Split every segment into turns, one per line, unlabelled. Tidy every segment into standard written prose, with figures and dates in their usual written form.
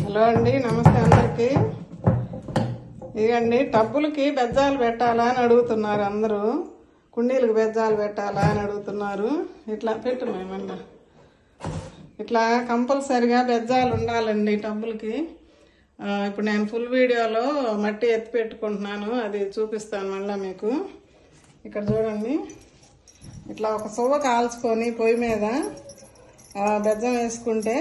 Hello అండి, నమస్తే అందరికి. ఇదండి టబ్బులకి బెజ్జాలు పెట్టాలా అని అడుగుతున్నారు అందరూ. కుండీలకు బెజ్జాలు పెట్టాలా అని అడుగుతున్నారు. ఇట్లా పెట్టు మేమన్నా ఇట్లా కంపల్సరిగా బెజ్జాలు ఉండాలండి టబ్బులకి. ఇప్పుడు నేను ఫుల్ వీడియోలో మట్టి ఎత్తి పెట్టుకుంటున్నాను, అది చూపిస్తాను మళ్ళీ మీకు. ఇక్కడ చూడండి, ఇట్లా ఒక సువ్వ కాల్చుకొని పొయ్యి మీద బెజ్జం వేసుకుంటే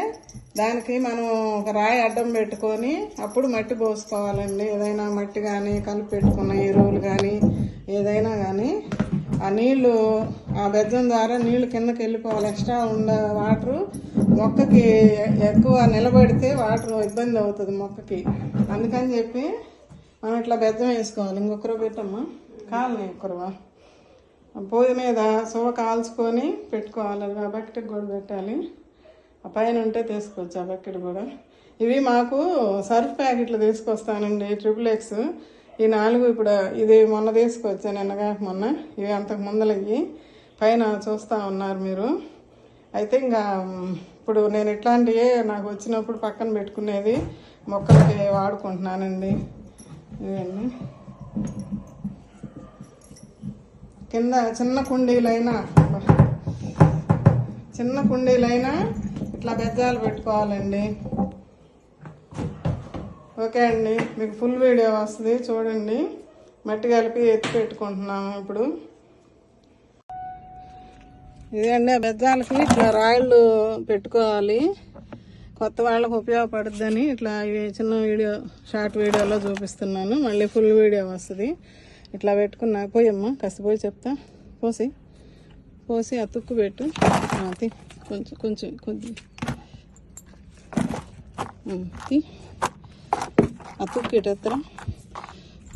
దానికి మనం ఒక రాయి అడ్డం పెట్టుకొని అప్పుడు మట్టి పోసుకోవాలండి. ఏదైనా మట్టి కానీ కలిపి పెట్టుకున్న ఎరువులు కానీ ఏదైనా కానీ ఆ నీళ్లు ఆ బెజ్జం ద్వారా నీళ్లు కిందకి వెళ్ళిపోవాలి. ఎక్స్ట్రా ఉండే వాటరు మొక్కకి ఎక్కువ నిలబడితే వాటర్ ఇబ్బంది అవుతుంది మొక్కకి. అందుకని చెప్పి మనం ఇట్లా బెజ్జం వేసుకోవాలి. ఇంకొకరు పెట్టమ్మా, కాలని ఒక్కరువా పొయ్యి మీద సువ్వ కాల్చుకొని పెట్టుకోవాలి. అది ఆ బకెట్కి కూడా పెట్టాలి. ఆ పైన ఉంటే తీసుకోవచ్చు ఆ బకెట్ కూడా. ఇవి మాకు సర్ఫ్ ప్యాకెట్లు తీసుకొస్తానండి, XXX. ఈ 4 ఇప్పుడు ఇది మొన్న తీసుకొచ్చాను, నిన్నగా మొన్న. ఇవి అంతకు ముందలయ్యి పైన చూస్తూ ఉన్నారు మీరు. అయితే ఇంకా ఇప్పుడు నేను ఇట్లాంటివే నాకు వచ్చినప్పుడు పక్కన పెట్టుకునేది మొక్కలకి వాడుకుంటున్నానండి. ఇవన్నీ కింద చిన్న కుండీలైనా ఇట్లా బెజ్జాలు పెట్టుకోవాలండి. ఓకే అండి, మీకు ఫుల్ వీడియో వస్తుంది చూడండి. మట్టి కలిపి ఎత్తి పెట్టుకుంటున్నాము ఇప్పుడు. ఇదండి ఆ బెజ్జాలకి ఇట్లా రాళ్ళు పెట్టుకోవాలి. కొత్త వాళ్ళకు ఉపయోగపడుద్దని ఇట్లా ఇవి చిన్న వీడియో షార్ట్ వీడియోలో చూపిస్తున్నాను. మళ్ళీ ఫుల్ వీడియో వస్తుంది. ఇట్లా పెట్టుకున్నా పోయమ్మా, కసిపోయి చెప్తా. పోసి అతుక్కు పెట్టు, కొంచెం అతుక్కిటెత్తరా.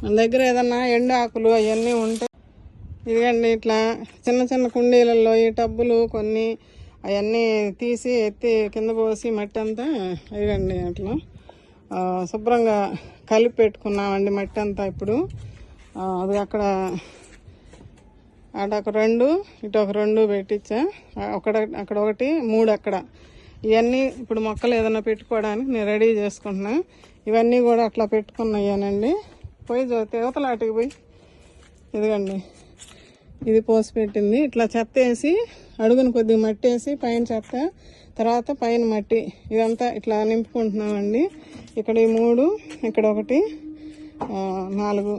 మన దగ్గర ఏదన్నా ఎండు ఆకులు అవన్నీ ఉంటే ఇదిగండి ఇట్లా చిన్న చిన్న కుండీలలో ఈ టబ్బులు కొన్ని అవన్నీ తీసి ఎత్తి కింద పోసి మట్టి అంతా ఇవ్వండి అట్లా శుభ్రంగా కలిపి పెట్టుకున్నామండి మట్టి అంతా. ఇప్పుడు అది అక్కడ అటొక 2 ఇటొక 2 పెట్టించా. అక్కడ ఒకటి 3 అక్కడ. ఇవన్నీ ఇప్పుడు మొక్కలు ఏదైనా పెట్టుకోవడానికి నేను రెడీ చేసుకుంటున్నా. ఇవన్నీ కూడా అట్లా పెట్టుకున్నాయానండి. పోయి దేవతలాటికి పోయి ఇదిగండి ఇది పోసి పెట్టింది. ఇట్లా చెత్త వేసి అడుగును కొద్దిగా మట్టి వేసి పైన చెత్త, తర్వాత పైన మట్టి, ఇదంతా ఇట్లా నింపుకుంటున్నామండి. ఇక్కడ ఈ 3, ఇక్కడ 1, 4.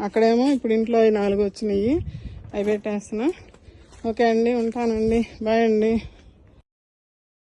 అక్కడేమో ఇప్పుడు ఇంట్లో 4 వచ్చినాయి, అవి పెట్టేస్తున్నా. ఓకే అండి, ఉంటానండి. బాయ్ అండి.